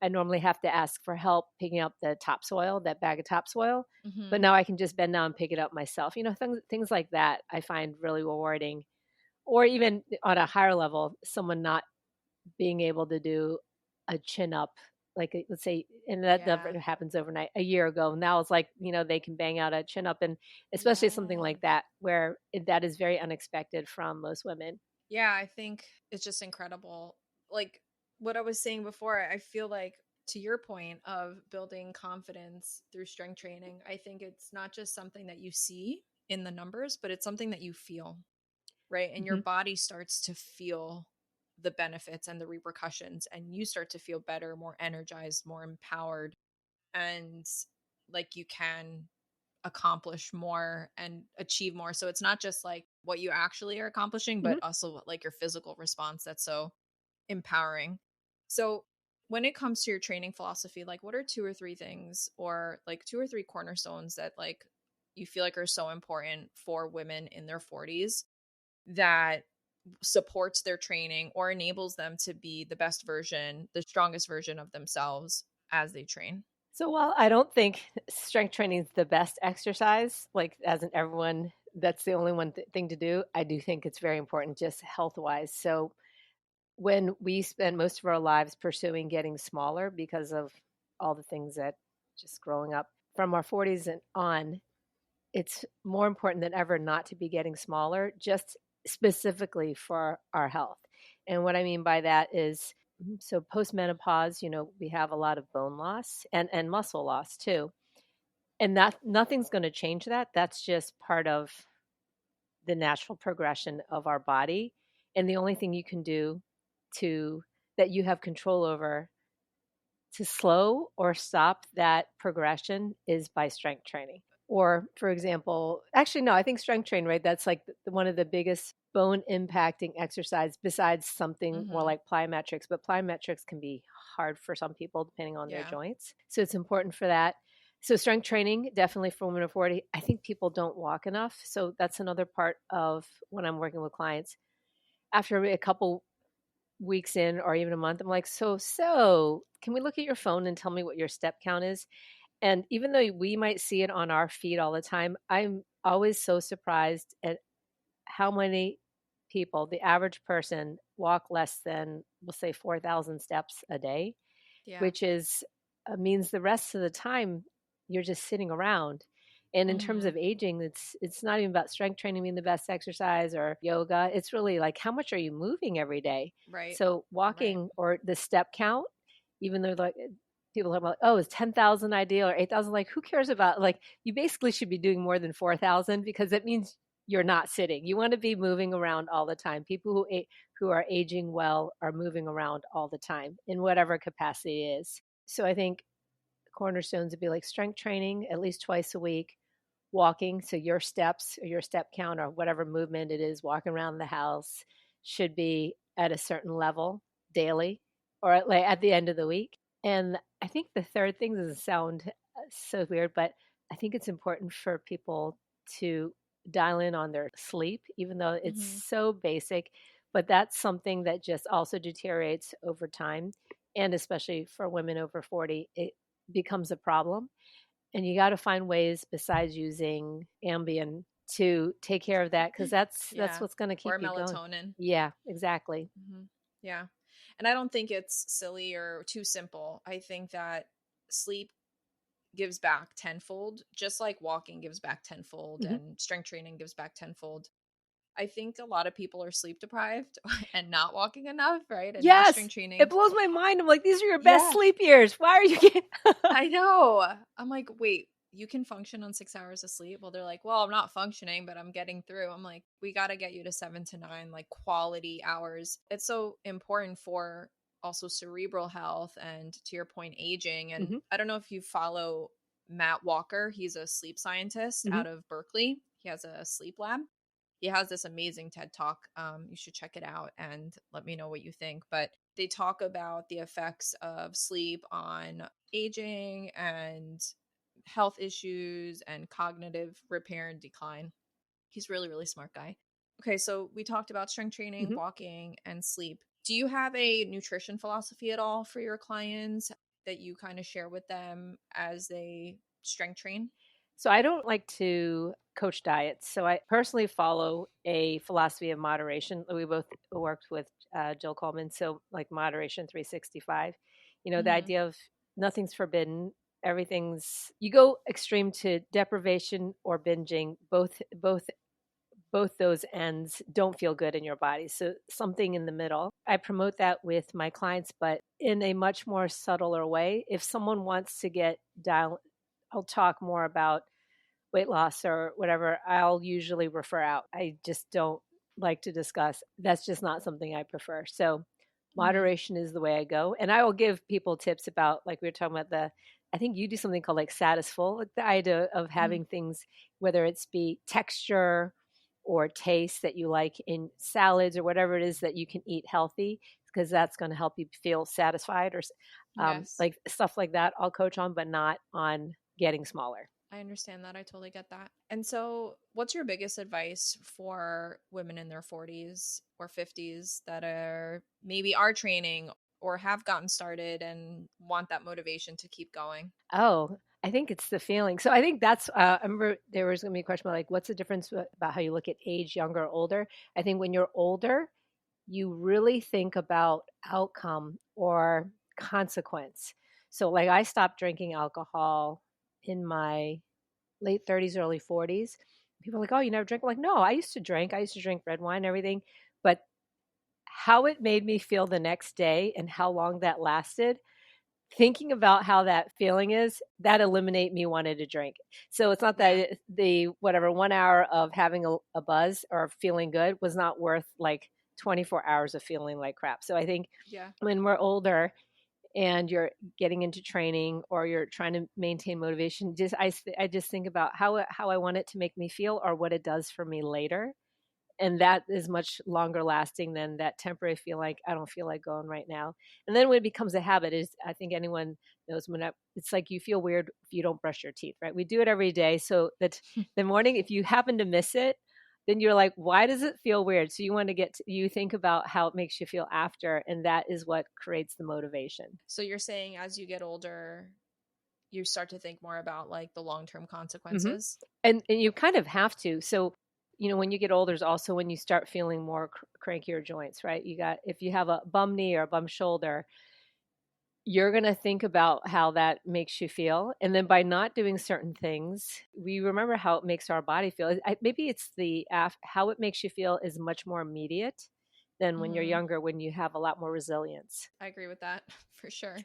I normally have to ask for help picking up the topsoil, that bag of topsoil. But Hmm. now I can just bend down and pick it up myself. Things like that I find really rewarding. Or even on a higher level, someone not being able to do a chin up, like let's say, and that never Yeah. happens overnight. A year ago, now it's like they can bang out a chin up, and especially something like Yes. that where that is very unexpected from most women. Yeah, I think it's just incredible. Like what I was saying before, I feel like to your point of building confidence through strength training, I think it's not just something that you see in the numbers, but it's something that you feel, right? And your Hmm. body starts to feel the benefits and the repercussions, and you start to feel better, more energized, more empowered, and like you can accomplish more and achieve more. So it's not just like what you actually are accomplishing, but Mhm. also like your physical response that's so empowering. So when it comes to your training philosophy, like what are two or three things or like two or three cornerstones that like you feel like are so important for women in their 40s that supports their training or enables them to be the best version, the strongest version of themselves as they train? So while I don't think strength training is the best exercise, like as in everyone, that's the only thing to do, I do think it's very important just health wise. So when we spend most of our lives pursuing getting smaller because of all the things that just growing up from our 40s and on, it's more important than ever not to be getting smaller, just specifically for our health. And what I mean by that is, so post menopause, we have a lot of bone loss and muscle loss too. And that nothing's going to change that. That's just part of the natural progression of our body. And the only thing you can do to that you have control over to slow or stop that progression is by strength training. Or, for example, actually, no, I think strength training, right? That's like one of the biggest bone impacting exercise besides something more Mm-hmm. like plyometrics. But plyometrics can be hard for some people depending on their Yeah. joints. So it's important for that. So strength training, definitely for women of 40. I think people don't walk enough. So that's another part of when I'm working with clients. After a couple weeks in or even a month, I'm like, so can we look at your phone and tell me what your step count is? And even though we might see it on our feed all the time, I'm always so surprised at how many people, the average person, walk less than, we'll say, 4,000 steps a day, Yeah. which is means the rest of the time you're just sitting around. And in terms Mm-hmm. of aging, it's not even about strength training being the best exercise or yoga. It's really like how much are you moving every day? Right. So Right. walking or the step count, even though like people are like, oh, is 10,000 ideal or 8,000? Like, who cares about like you basically should be doing more than 4,000 because that means you're not sitting. You want to be moving around all the time. People who are aging well are moving around all the time in whatever capacity it is. So I think cornerstones would be like strength training at least twice a week, walking. So your steps or your step count or whatever movement it is, walking around the house should be at a certain level daily or like at the end of the week. And I think the third thing doesn't sound so weird, but I think it's important for people to dial in on their sleep, even though it's Mm-hmm. so basic. But that's something that just also deteriorates over time. And especially for women over 40, it becomes a problem. And you got to find ways besides using Ambien to take care of that because that's Yeah. what's going to keep Or you going. melatonin. Yeah, exactly. Hmm. Yeah. And I don't think it's silly or too simple. I think that sleep gives back tenfold, just like walking gives back tenfold Hmm. and strength training gives back tenfold. I think a lot of people are sleep deprived and not walking enough, right? And not Yes, strength it training. blows my mind. I'm like, these are your best Yeah, sleep years. Why are you getting? I know. I'm like, wait, you can function on 6 hours of sleep? Well, they're like, well, I'm not functioning, but I'm getting through. I'm like, we got to get you to 7 to 9, like quality hours. It's so important for also cerebral health and to your point, aging. And Hmm. I don't know if you follow Matt Walker. He's a sleep scientist Hmm. out of Berkeley. He has a sleep lab. He has this amazing TED talk. You should check it out and let me know what you think. But they talk about the effects of sleep on aging and health issues and cognitive repair and decline. He's really, really smart guy. Okay, so we talked about strength training, Hmm. walking, and sleep. Do you have a nutrition philosophy at all for your clients that you kind of share with them as they strength train? So I don't like to coach diets. So I personally follow a philosophy of moderation. We both worked with Jill Coleman. So like moderation 365, the Mm-hmm. idea of nothing's forbidden. Everything's you go extreme to deprivation or binging. Both those ends don't feel good in your body. So something in the middle. I promote that with my clients, but in a much more subtler way. If someone wants to get dial, I'll talk more about weight loss or whatever, I'll usually refer out. I just don't like to discuss. That's just not something I prefer. So Mhm. moderation is the way I go. And I will give people tips about, like we were talking about, I think you do something called like satisful, like the idea of Mhm. having things, whether it's be texture or taste that you like in salads or whatever it is that you can eat healthy, because that's going to help you feel satisfied, or Yes. like stuff like that. I'll coach on, but not on getting smaller. I understand that. I totally get that. And so, what's your biggest advice for women in their 40s or 50s that are training or have gotten started and want that motivation to keep going? Oh, I think it's the feeling. So I think that's, I remember there was going to be a question about like, what's the difference about how you look at age, younger or older? I think when you're older, you really think about outcome or consequence. So, like, I stopped drinking alcohol in my late 30s, early 40s. People are like, oh, you never drink? I'm like, no, I used to drink. I used to drink red wine and everything. But how it made me feel the next day and how long that lasted, thinking about how that feeling is, that eliminate me wanting to drink. So it's not that Yeah. the whatever 1 hour of having a buzz or feeling good was not worth like 24 hours of feeling like crap. So I think Yeah. when we're older and you're getting into training or you're trying to maintain motivation, I just think about how I want it to make me feel or what it does for me later, and that is much longer lasting than that temporary feel like I don't feel like going right now. And then when it becomes a habit, is I think anyone knows it's like you feel weird if you don't brush your teeth, right? We do it every day, so that the morning, if you happen to miss it, then you're like, why does it feel weird? So you want to you think about how it makes you feel after, and that is what creates the motivation. So, you're saying as you get older, you start to think more about like the long term Hmm. consequences? And you kind of have to. So when you get older is also when you start feeling more crankier joints, right? You got, if you have a bum knee or a bum shoulder, you're going to think about how that makes you feel. And then by not doing certain things, we remember how it makes our body feel. Maybe it's how it makes you feel is much more immediate than when you're Hmm. younger, when you have a lot more resilience. I agree with that for sure.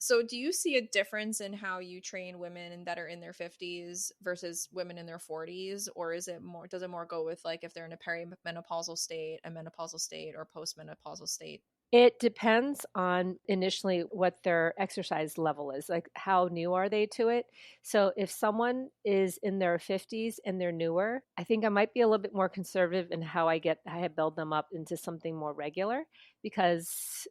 So, do you see a difference in how you train women that are in their 50s versus women in their 40s? Or does it more go with like if they're in a perimenopausal state, a menopausal state, or postmenopausal state? It depends on initially what their exercise level is, like how new are they to it. So if someone is in their 50s and they're newer, I think I might be a little bit more conservative in how I build them up into something more regular, because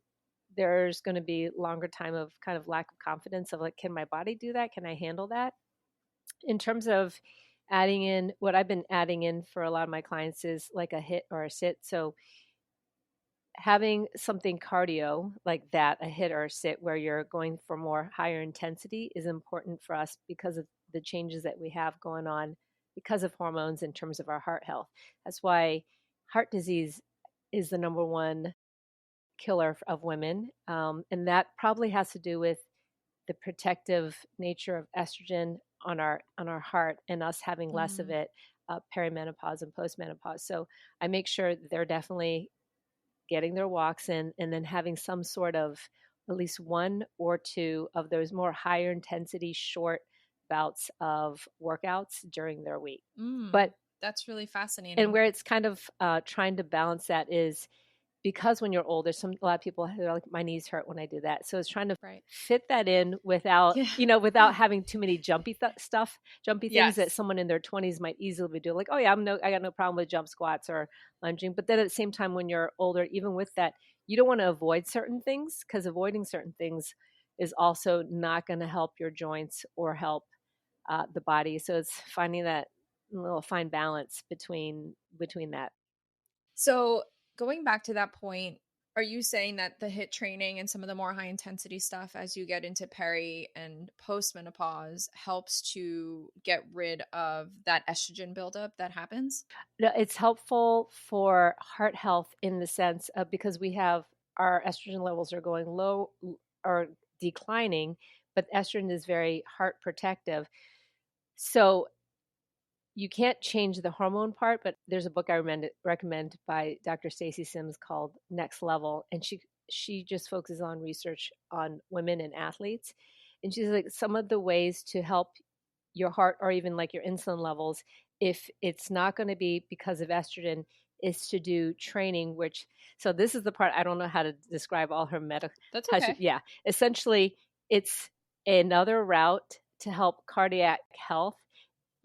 there's going to be longer time of kind of lack of confidence of like, can my body do that? Can I handle that? In terms of adding in, what I've been adding in for a lot of my clients is like a hit or a sit. So having something cardio like that, a hit or a sit, where you're going for more higher intensity, is important for us because of the changes that we have going on because of hormones in terms of our heart health. That's why heart disease is the number one killer of women. And that probably has to do with the protective nature of estrogen on our heart, and us having less of Mm. it perimenopause and postmenopause. So I make sure that they're definitely getting their walks in, and then having some sort of at least one or two of those more higher intensity short bouts of workouts during their week. But Mm. That's really and fascinating. where it's kind of trying to balance that is because when you're older, a lot of people, they're like, my knees hurt when I do that. So it's trying to Right. fit that in without, Yeah. without having too many jumpy things that Yes. someone in their 20s might easily do. Like, oh yeah, I got no problem with jump squats or lunging. But then at the same time, when you're older, even with that, you don't want to avoid certain things, because avoiding certain things is also not going to help your joints or help the body. So it's finding that little fine balance between that. So, going back to that point, are you saying that the hit training and some of the more high intensity stuff as you get into peri and postmenopause helps to get rid of that estrogen buildup that happens? No, it's helpful for heart health in the sense of, because we have our estrogen levels are going low or declining, but estrogen is very heart protective. So you can't change the hormone part, but there's a book I recommend by Dr. Stacy Sims called Next Level, and she just focuses on research on women and athletes, and she's like, some of the ways to help your heart or even like your insulin levels, if it's not going to be because of estrogen, is to do training, so this is the part I don't know how to describe all her That's okay. yeah. Essentially, it's another route to help cardiac health,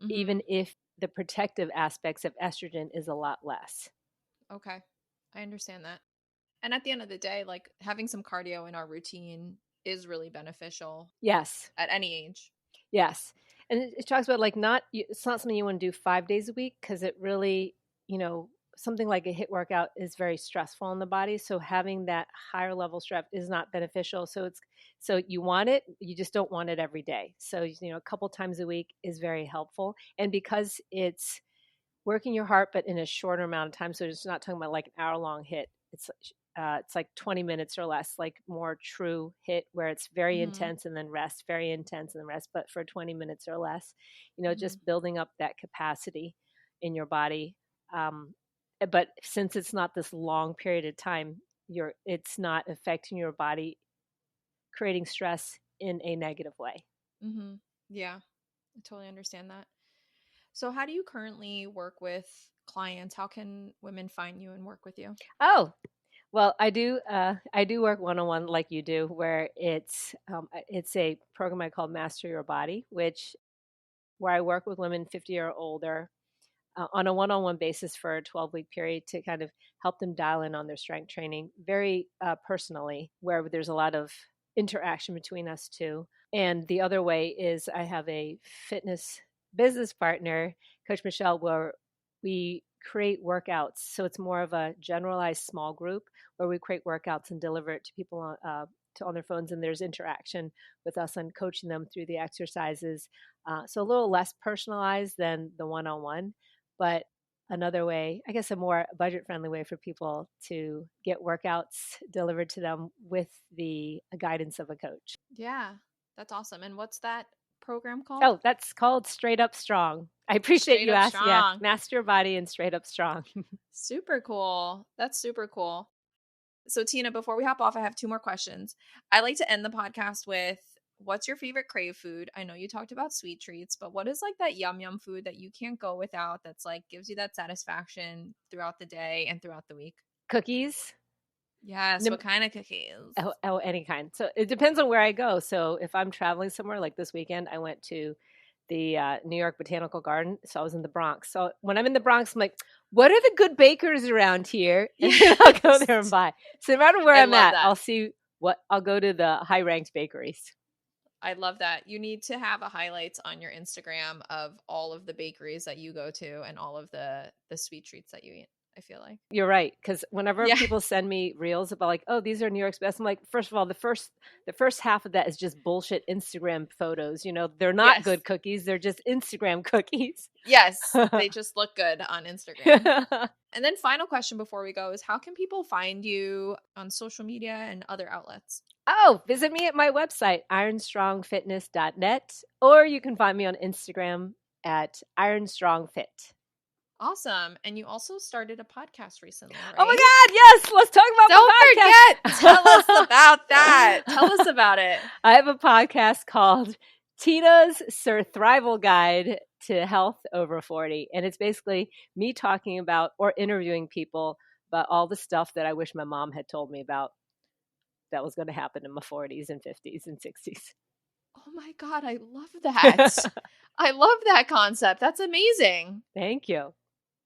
Mm-hmm. even if the protective aspects of estrogen is a lot less. Okay. I understand that. And at the end of the day, like having some cardio in our routine is really beneficial Yes. at any age. Yes. And it talks about like it's not something you want to do 5 days a week because it really, you know, something like a HIIT workout is very stressful on the body. So having that higher level stress is not beneficial. So you want it, you just don't want it every day. So, a couple times a week is very helpful. And because it's working your heart, but in a shorter amount of time. So it's not talking about like an hour long HIIT. It's like 20 minutes or less, like more true HIIT where it's very Mm-hmm. intense and then rest, very intense and then rest, but for 20 minutes or less, Mm-hmm. just building up that capacity in your body. Um, but since it's not this long period of time, it's not affecting your body, creating stress in a negative way. Mm-hmm. Yeah, I totally understand that. So, how do you currently work with clients? How can women find you and work with you? Oh, well, I do. I do work one on one like you do, where it's a program I call Master Your Body, where I work with women 50 or older on a one on one basis for a 12-week period to kind of help them dial in on their strength training very personally, where there's a lot of interaction between us two. And the other way is I have a fitness business partner, Coach Michelle, where we create workouts. So it's more of a generalized small group where we create workouts and deliver it to people on their phones, and there's interaction with us on coaching them through the exercises. So a little less personalized than the one-on-one, but another way, I guess a more budget friendly way for people to get workouts delivered to them with the guidance of a coach. Yeah, that's awesome. And what's that program called? Oh, that's called Straight Up Strong. I appreciate Straight you Up asked. Yeah, Strong. Master Your Body and Straight Up Strong. Super cool. That's super cool. So, Tina, before we hop off, I have two more questions. I like to end the podcast with what's your favorite crave food? I know you talked about sweet treats, but what is like that yum yum food that you can't go without that's like gives you that satisfaction throughout the day and throughout the week? Cookies. Yes. No, What kind of cookies? any kind. So it depends on where I go. So if I'm traveling somewhere, like this weekend, I went to the New York Botanical Garden. So I was in the Bronx. So when I'm in the Bronx, I'm like, what are the good bakers around here? And then I'll go there and Yes. buy. So no matter where I I'm love at, that. I'll go to the high ranked bakeries. I love that. You need to have a highlights on your Instagram of all of the bakeries that you go to and all of the sweet treats that you eat, I feel like. You're right, because whenever Yeah. people send me reels about like, oh, these are New York's best, I'm like, first of all, the first half of that is just bullshit Instagram photos. They're not Yes. good cookies; they're just Instagram cookies. Yes, they just look good on Instagram. And then final question before we go is how can people find you on social media and other outlets? Oh, visit me at my website, ironstrongfitness.net, or you can find me on Instagram at ironstrongfit. Awesome. And you also started a podcast recently, Oh my right? God, yes, let's talk about Don't my forget. Tell us podcast. about that. Tell us about it. I have a podcast called Tina's Survival Guide to Health Over 40. And it's basically me talking about or interviewing people about all the stuff that I wish my mom had told me about that was going to happen in my 40s and 50s and 60s. Oh my God, I love that. I love that concept. That's amazing. Thank you.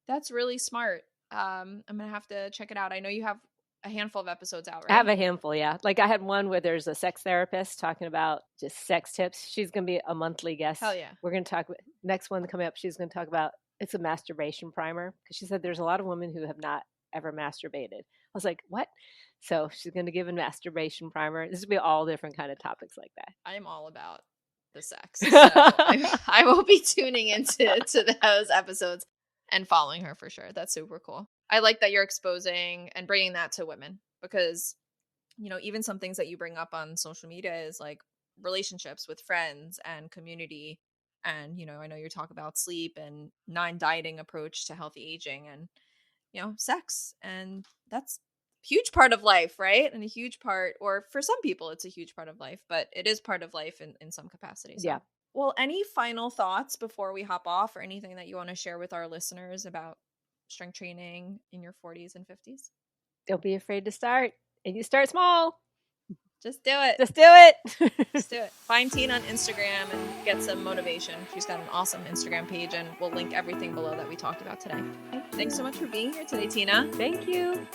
That's really smart. I'm gonna have to check it out. I know you have a handful of episodes out, I have right? a handful, yeah. Like I had one where there's a sex therapist talking about just sex tips. She's going to be a monthly guest. Hell yeah. We're going to talk next one coming up. She's going to talk about it's a masturbation primer because she said there's a lot of women who have not ever masturbated. I was like, what? So she's going to give a masturbation primer. This will be all different kind of topics like I'm all about the sex, so that. I will be tuning into those episodes and following her for sure. That's super cool. I like that you're exposing and bringing that to women because even some things that you bring up on social media is like relationships with friends and community. And, I know you talk about sleep and non-dieting approach to healthy aging and, sex. And that's a huge part of life, right? And a huge part, or for some people, it's a huge part of life, but it is part of life in some capacity. Yeah. So, well, any final thoughts before we hop off or anything that you want to share with our listeners about strength training in your 40s and 50s? Don't be afraid to start. And you start small. Just do it. Just do it. Just do it. Find Tina on Instagram and get some motivation. She's got an awesome Instagram page, and we'll link everything below that we talked about today. Thanks so much for being here today, Tina. Thank you.